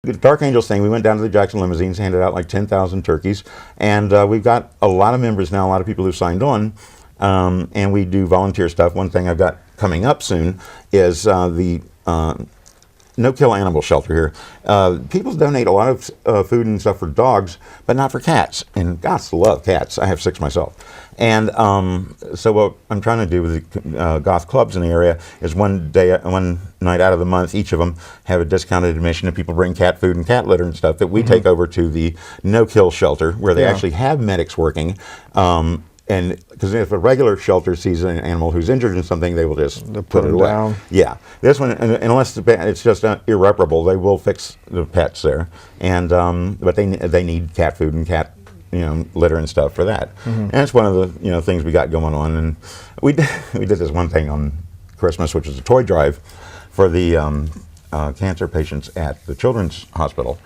The Dark Angels thing, we went down to the Jackson Limousines, handed out like 10,000 turkeys, and we've got a lot of members now, a lot of people who've signed on, and we do volunteer stuff. One thing I've got coming up soon is the no-kill animal shelter here. People donate a lot of food and stuff for dogs, but not for cats, and gots love cats. I have 6 myself. And so what I'm trying to do with the goth clubs in the area is one night out of the month, each of them have a discounted admission, and people bring cat food and cat litter and stuff that we take over to the no-kill shelter, where they actually have medics working. And because if a regular shelter sees an animal who's injured in something, they will just put it away. Down. Yeah, this one, unless it's just irreparable, they will fix the pets there. And but they need cat food and cat litter and stuff for that. And it's one of the things we got going on. And we did this one thing on Christmas, which was a toy drive for the cancer patients at the Children's Hospital.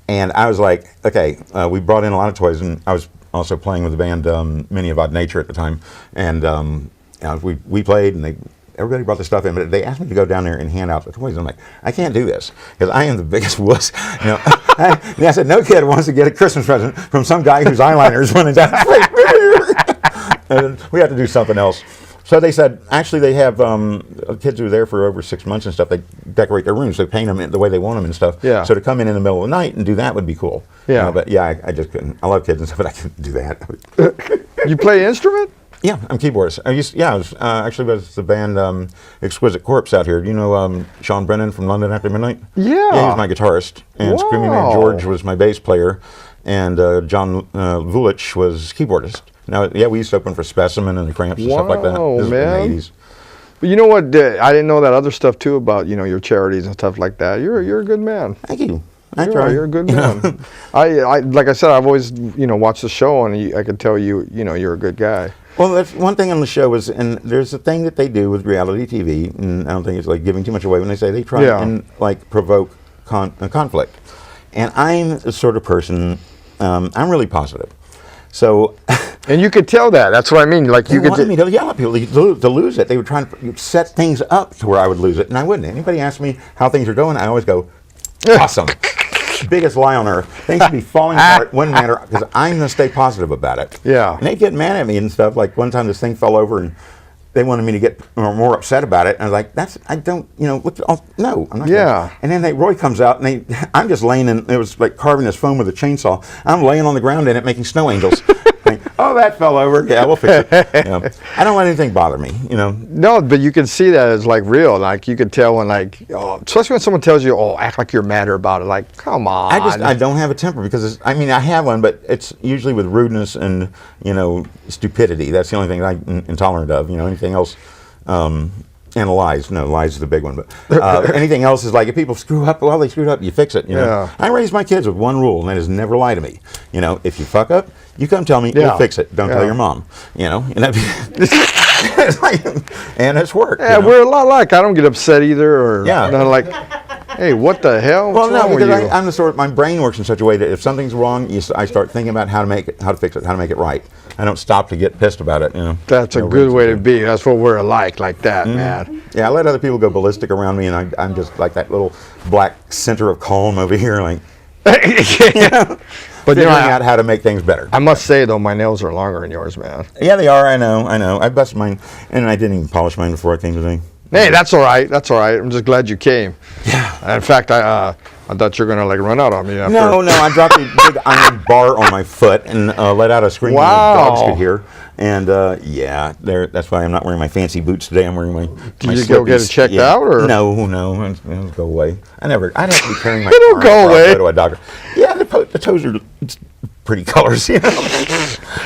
And I was like, okay, we brought in a lot of toys, and I was also playing with the band Many of Odd Nature at the time, and we played, and everybody brought the stuff in, but they asked me to go down there and hand out the toys. I'm like, I can't do this because I am the biggest wuss. I said, no kid wants to get a Christmas present from some guy whose eyeliner is running down. And we have to do something else. So they said, actually, they have kids who are there for over 6 months and stuff. They decorate their rooms. They paint them the way they want them and stuff. Yeah. So to come in the middle of the night and do that would be cool. Yeah. But yeah, I just couldn't. I love kids and stuff, but I couldn't do that. You play instrument? Yeah, I'm keyboardist. I was actually with the band Exquisite Corpse out here. Do you know Sean Brennan from London After Midnight? Yeah. Yeah, he was my guitarist. And Screaming Man George was my bass player. And John Vulich was keyboardist. Now, yeah, we used to open for Specimen and the Cramps and stuff like that. This was man. In the 80s. But you know what? I didn't know that other stuff too about your charities and stuff like that. You're a good man. Thank you. I try. You're a good man. I like I said, I've always watched the show, and I can tell you're a good guy. Well, that's one thing on the show is, and there's a thing that they do with reality TV, and I don't think it's like giving too much away when they say they try and like provoke conflict. And I'm the sort of person, I'm really positive. So, and you could tell that. That's what I mean. Like you wanted me to yell at people to lose it. They would try and set things up to where I would lose it, and I wouldn't. Anybody ask me how things are going, I always go, awesome. Biggest lie on earth. Things should be falling apart. Wouldn't matter because I'm going to stay positive about it. Yeah. And they get mad at me and stuff. Like one time, this thing fell over and they wanted me to get more upset about it. And I was like, I don't, no, I'm not. Yeah. And then Roy comes out and I'm just laying in, it was like carving this foam with a chainsaw. I'm laying on the ground in it making snow angels. Oh, that fell over. Yeah, we'll fix it. I don't let anything bother me, No, but you can see that as like real. Like you can tell when especially when someone tells you, act like you're madder about it. Like, come on. I don't have a temper because I have one, but it's usually with rudeness and, stupidity. That's the only thing I'm intolerant of. Anything else, and lies. No, lies is the big one. But anything else is like if people screw up, well, they screwed up, you fix it. Yeah. I raised my kids with one rule, and that is never lie to me. If you fuck up, you come tell me, we'll fix it. Don't tell your mom. And it's like, and it's work. Yeah, we're a lot alike. I don't get upset either, or not like, hey, what the hell? Well, no, because I'm the sort. My brain works in such a way that if something's wrong, I start thinking about how to fix it, how to make it right. I don't stop to get pissed about it. That's a good way to be. That's what we're like that, man. Yeah, I let other people go ballistic around me, and I'm just like that little black center of calm over here, like. But figuring out how to make things better. I must say though, my nails are longer than yours, man. Yeah, they are. I know. I busted mine, and I didn't even polish mine before I came today. Hey, that's all right. That's all right. I'm just glad you came. Yeah. In fact, I thought you were gonna run out on me. After. No, I dropped a big iron bar on my foot and let out a scream that dogs could hear. And that's why I'm not wearing my fancy boots today. I'm wearing my. Did you go get it checked out, or no? It'll go away. I'd have to be carrying my. It'll go away. Go to a doctor. Yeah, the toes are pretty colors. I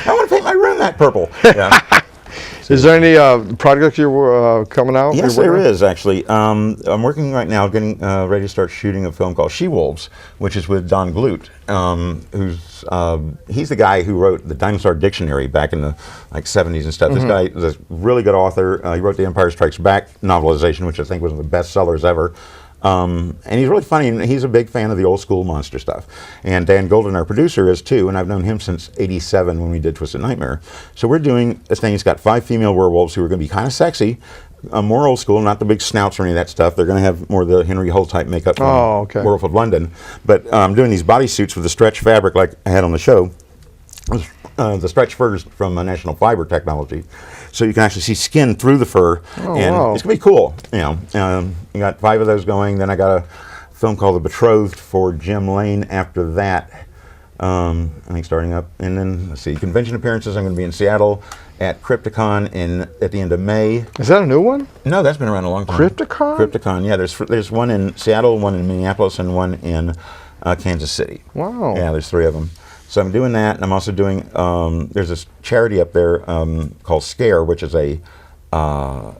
want to paint my room that purple. Yeah. Is there any projects you're coming out? Yes, there is actually. I'm working right now, getting ready to start shooting a film called She-Wolves, which is with Don Bluth, he's the guy who wrote the Dinosaur Dictionary back in the 70s and stuff. This guy is a really good author. He wrote the Empire Strikes Back novelization, which I think was one of the best sellers ever. And he's really funny, and he's a big fan of the old school monster stuff. And Dan Golden, our producer, is too, and I've known him since '87 when we did Twisted Nightmare. So we're doing this thing. It's got 5 female werewolves who are going to be kind of sexy, more old school, not the big snouts or any of that stuff. They're going to have more of the Henry Hull type makeup from Werewolf of London. But I'm doing these bodysuits with the stretch fabric like I had on the show. The stretch furs from National Fiber Technology, so you can actually see skin through the fur, and it's gonna be cool. You got 5 of those going. Then I got a film called The Betrothed for Jim Lane. After that, I think starting up, and then let's see, convention appearances. I'm going to be in Seattle at Crypticon at the end of May. Is that a new one? No, that's been around a long time. Crypticon? Crypticon, yeah. There's one in Seattle, one in Minneapolis, and one in Kansas City. Wow. Yeah, there's 3 of them. So I'm doing that, and I'm also doing, there's this charity up there called Scare, which is a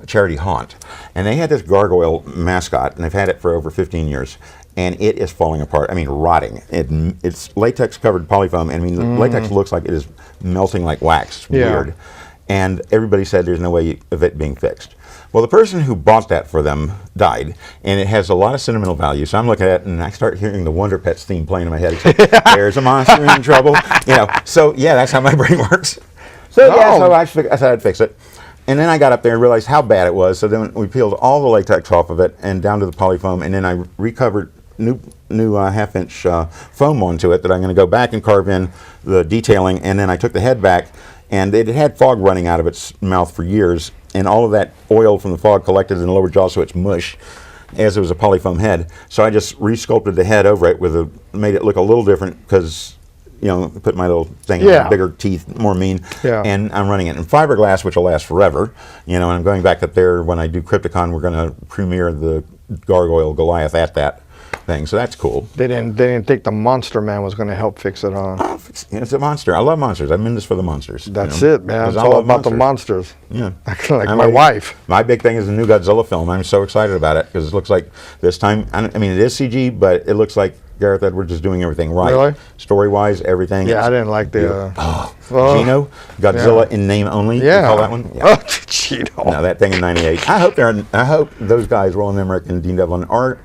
charity haunt. And they had this gargoyle mascot, and they've had it for over 15 years. And it is falling apart. I mean, rotting. It's latex-covered polyfoam. I mean, the latex looks like it is melting like wax. It's weird. And everybody said there's no way of it being fixed. Well, the person who bought that for them died, and it has a lot of sentimental value. So I'm looking at it, and I start hearing the Wonder Pets theme playing in my head. There's a monster in trouble. So yeah, that's how my brain works. So yeah, so I said I'd fix it. And then I got up there and realized how bad it was. So then we peeled all the latex off of it and down to the polyfoam, and then I recovered new 1/2-inch foam onto it that I'm going to go back and carve in the detailing. And then I took the head back, and it had fog running out of its mouth for years, and all of that oil from the fog collected in the lower jaw, so it's mush, as it was a polyfoam head. So I just resculpted the head over it made it look a little different because, put my little thing on, bigger teeth, more mean, and I'm running it in fiberglass, which will last forever. And I'm going back up there when I do Crypticon. We're going to premiere the Gargoyle Goliath at that thing, so that's cool. They didn't think the Monster Man was going to help fix it on. Oh, it's a monster. I love monsters. I'm in this for the monsters. That's it, man. It's all about the monsters. Yeah, like my wife. My big thing is the new Godzilla film. I'm so excited about it because it looks like this time. I mean, it is CG, but it looks like Gareth Edwards is doing everything right. Really? Story-wise, everything. Yeah, I didn't like the... Gino, Godzilla in name only. Yeah. You call that one? Yeah. Oh, Gino. No, that thing in '98. I hope those guys, Roland Emmerich and Dean Devlin, are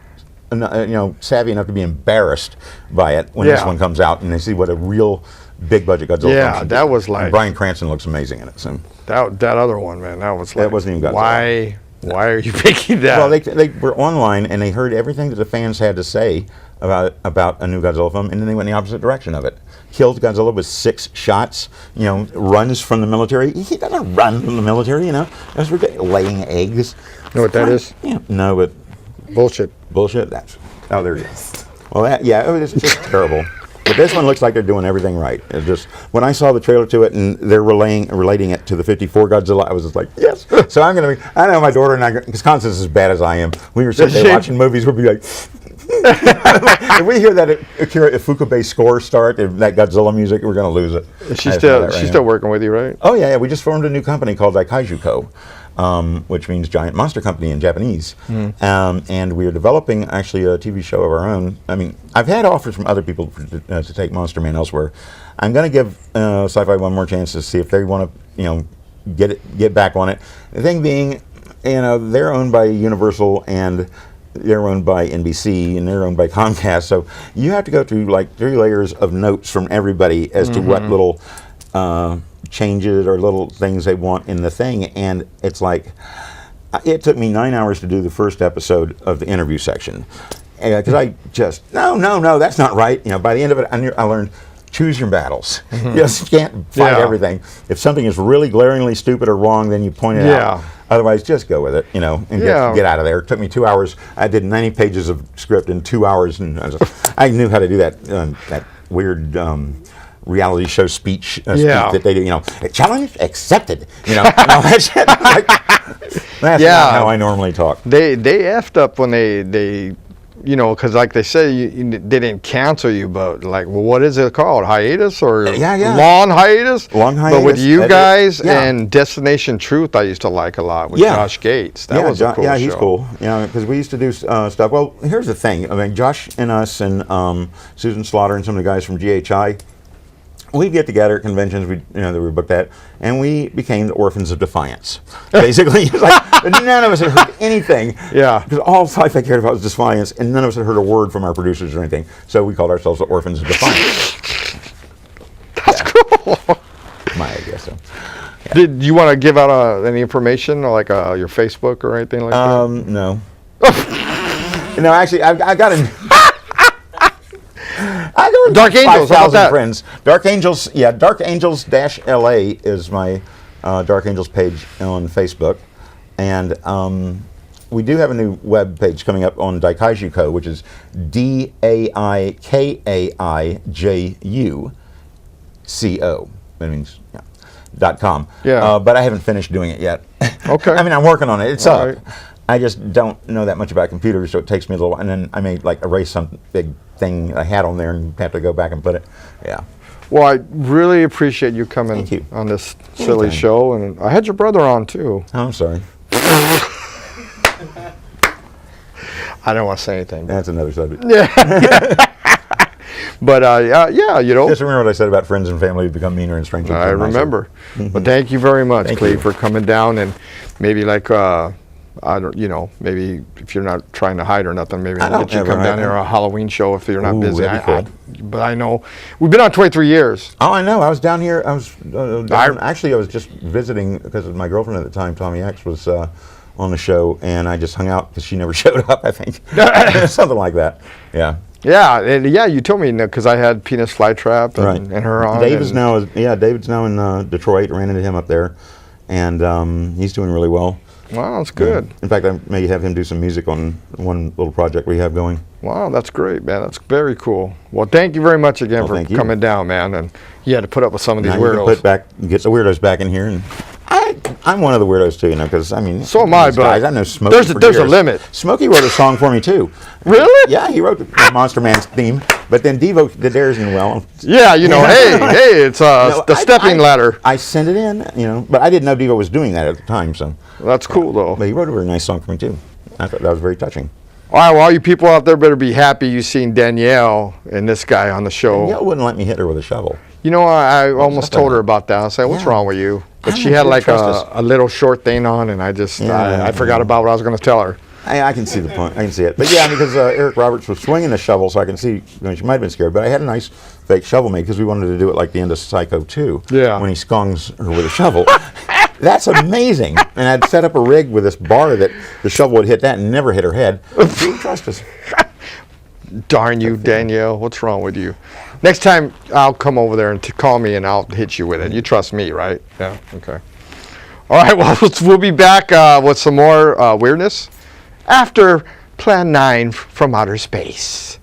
savvy enough to be embarrassed by it when this one comes out and they see what a real big budget Godzilla. Yeah, that was like... And Bryan Cranston looks amazing in it. So that other one, man, that was like... That wasn't even Godzilla. Why are you picking that? Well, they were online and they heard everything that the fans had to say about a new Godzilla film, and then they went in the opposite direction of it. Killed Godzilla with 6 shots, runs from the military. He doesn't run from the military, That's ridiculous. Laying eggs. Know what that is? Yeah, no, but... Bullshit. Bullshit? There it is. Well, it was just terrible. But this one looks like they're doing everything right. It just, when I saw the trailer to it and they're relating it to the '54 Godzilla, I was just like, yes. So I know my daughter and I, because Constance's as bad as I am, we were sitting there watching movies, we'd be like, if we hear that Akira Ifukube score start, that Godzilla music, we're going to lose it. She's still working with you, right? Oh, yeah. We just formed a new company called Daikaiju Co., which means Giant Monster Company in Japanese. And we're developing actually a TV show of our own. I mean, I've had offers from other people to take Monster Man elsewhere. I'm going to give SyFy one more chance to see if they want to, get back on it. The thing being, they're owned by Universal and they're owned by NBC and they're owned by Comcast. So you have to go through like 3 layers of notes from everybody as to what little changes or little things they want in the thing. And it's like, it took me 9 hours to do the first episode of the interview section. Because I just, no, that's not right. By the end of it, I learned, choose your battles. You just can't fight everything. If something is really glaringly stupid or wrong, then you point it out. Otherwise, just go with it, and get out of there. It took me 2 hours. I did 90 pages of script in 2 hours, and I knew how to do that weird reality show speech that they do. Challenge accepted. And all that shit. That's not how I normally talk. They effed up when they because like they say, they didn't cancel you, but like, well, what is it called? Hiatus or long hiatus? Long hiatus. But with you guys and Destination Truth, I used to like a lot with Josh Gates. That was a cool show. Yeah, he's cool. Because we used to do stuff. Well, here's the thing. I mean, Josh and us and Susan Slaughter and some of the guys from GHI, we'd get together at conventions that we booked at, and we became the Orphans of Defiance. Basically, none of us had heard anything. Yeah. Because all SyFy cared about was Defiance, and none of us had heard a word from our producers or anything. So we called ourselves the Orphans of Defiance. That's cool. My idea, so. Did you want to give out any information, or like your Facebook or anything like that? No. No, actually, I got a. I got Dark Angels. 5,000 friends. Dark Angels. Yeah, Dark Angels -LA is my Dark Angels page on Facebook, and we do have a new web page coming up on Daikaiju Co, which is DAIKAIJUCO. That means .com. Yeah. But I haven't finished doing it yet. Okay. I mean, I'm working on it. It's All up. right. I just don't know that much about computers, so it takes me a little while. And then I may like erase some big thing I had on there and have to go back and put it. Yeah. Well, I really appreciate you coming Thank you. on this silly Anytime. show, and I had your brother on too. Oh, I'm sorry. I don't want to say anything. That's another subject. But yeah, you know. Just remember what I said about friends and family become meaner and strangers. I remember. But thank you very much, Thank Cleve, you. for coming down, and maybe like I don't, you know, maybe if you're not trying to hide or nothing, maybe I I'll don't get you ever come down hide. here on a Halloween show if you're not Ooh, busy. that'd be cool. But I know we've been on 23 years. Oh, I know. I was down here. I was actually I was just visiting because my girlfriend at the time, Tommy X, was on the show, and I just hung out because she never showed up. I think something like that. Yeah. Yeah, and yeah, you told me because I had Penis Flytrap and her on. David's now in Detroit. Ran into him up there, and he's doing really well. Wow, that's good. Yeah. In fact, I may have him do some music on one little project we have going. Wow, that's great, man. That's very cool. Well, thank you very much again for thank you. coming down, man. And you had to put up with some of these Now you can weirdos. get the weirdos back in here, and I'm one of the weirdos too, you know, because I mean, So am I, these but guys, I know Smokey. there's a years. limit. Smokey wrote a song for me too. Really? Yeah, he wrote the Monster Man's theme, but then Devo did theirs in well. Yeah, you know, hey, it's the stepping ladder. I sent it in, you know, but I didn't know Devo was doing that at the time, so. That's cool, though. But he wrote a very nice song for me too. I thought that was very touching. All right, well, all you people out there better be happy you seen Danielle and this guy on the show. Danielle wouldn't let me hit her with a shovel. You know, I almost up told with her it? about that. I said, what's Yeah. wrong with you? But I she don't had really like trust us. a little short thing on, and I just, I forgot about what I was going to tell her. I can see the point. I can see it. But yeah, because Eric Roberts was swinging the shovel, so I can see, you know, she might have been scared. But I had a nice fake shovel made because we wanted to do it like the end of Psycho 2. Yeah. When he scongs her with a shovel. That's amazing. And I'd set up a rig with this bar that the shovel would hit that and never hit her head. She didn't trust us. Darn you, Danielle. What's wrong with you? Next time, I'll come over there and call me, and I'll hit you with it. You trust me, right? Yeah, okay. All right, well, we'll be back with some more weirdness after Plan 9 from Outer Space.